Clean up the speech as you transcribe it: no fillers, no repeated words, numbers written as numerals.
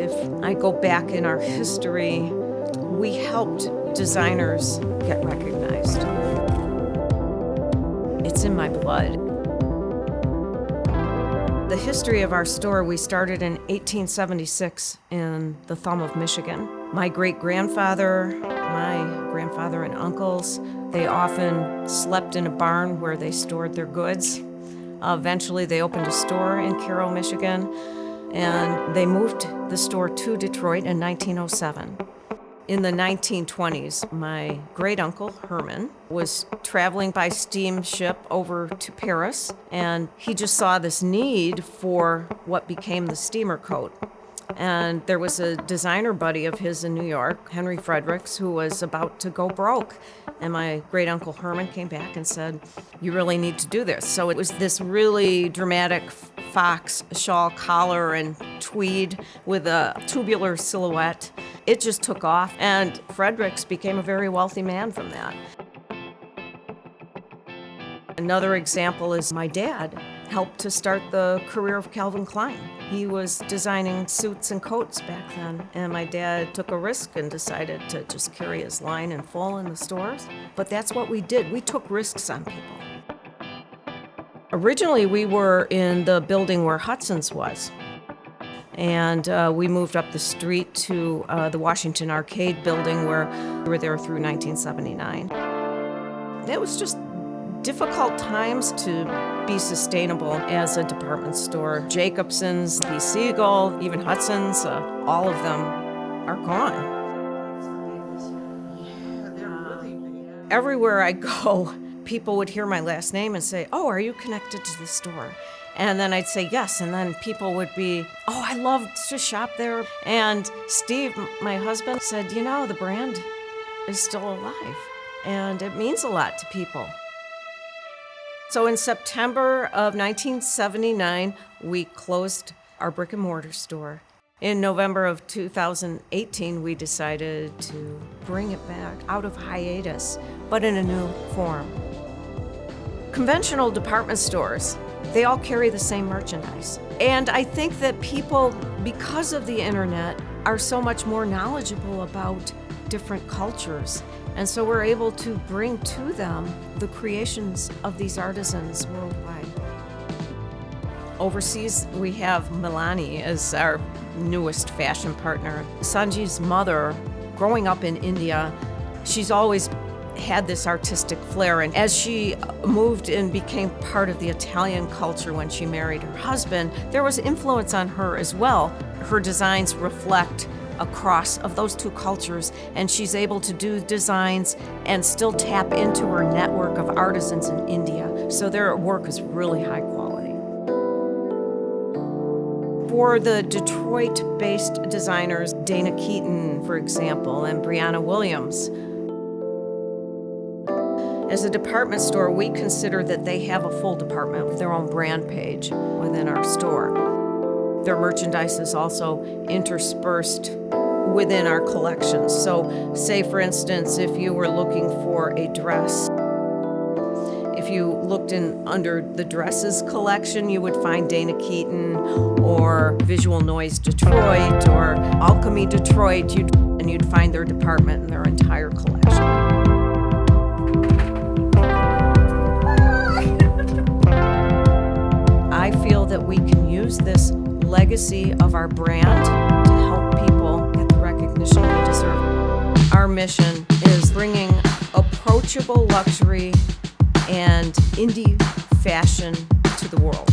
if I go back in our history, we helped designers get recognized. It's in my blood. The history of our store, we started in 1876 in the thumb of Michigan. My great-grandfather, my grandfather and uncles, they often slept in a barn where they stored their goods. Eventually, they opened a store in Carroll, Michigan, and they moved the store to Detroit in 1907. In the 1920s, my great-uncle, Herman, was traveling by steamship over to Paris, and he just saw this need for what became the steamer coat. And there was a designer buddy of his in New York, Henry Fredericks, who was about to go broke. And my great-uncle Herman came back and said, "You really need to do this." So it was this really dramatic fox shawl collar and tweed with a tubular silhouette. It just took off, and Fredericks became a very wealthy man from that. Another example is my dad helped to start the career of Calvin Klein. He was designing suits and coats back then, and my dad took a risk and decided to just carry his line in full in the stores. But that's what we did. We took risks on people. Originally, we were in the building where Hudson's was, and we moved up the street to the Washington Arcade building, where we were there through 1979. It was just difficult times to be sustainable as a department store. Jacobson's, B. Siegel, even Hudson's, all of them are gone. Everywhere I go, people would hear my last name and say, "Oh, are you connected to the store?" And then I'd say yes, and then people would be, "Oh, I love to shop there." And Steve, my husband, said, "You know, the brand is still alive, and it means a lot to people." So in September of 1979, we closed our brick and mortar store. In November of 2018, we decided to bring it back out of hiatus, but in a new form. Conventional department stores, they all carry the same merchandise. And I think that people, because of the internet, are so much more knowledgeable about different cultures. And so we're able to bring to them the creations of these artisans worldwide. Overseas, we have Milani as our newest fashion partner. Sanji's mother, growing up in India, she's always had this artistic flair, and as she moved and became part of the Italian culture when she married her husband, there was influence on her as well. Her designs reflect a cross of those two cultures, and she's able to do designs and still tap into her network of artisans in India. So their work is really high quality. For the Detroit-based designers, Dana Keaton, for example, and Brianna Williams, as a department store, we consider that they have a full department with their own brand page within our store. Their merchandise is also interspersed within our collections. So say, for instance, if you were looking for a dress, if you looked in under the dresses collection, you would find Dana Keaton or Visual Noise Detroit or Alchemy Detroit, and you'd find their department and their entire collection. I feel that we can use this legacy of our brand to help people get the recognition they deserve. Our mission is bringing approachable luxury and indie fashion to the world.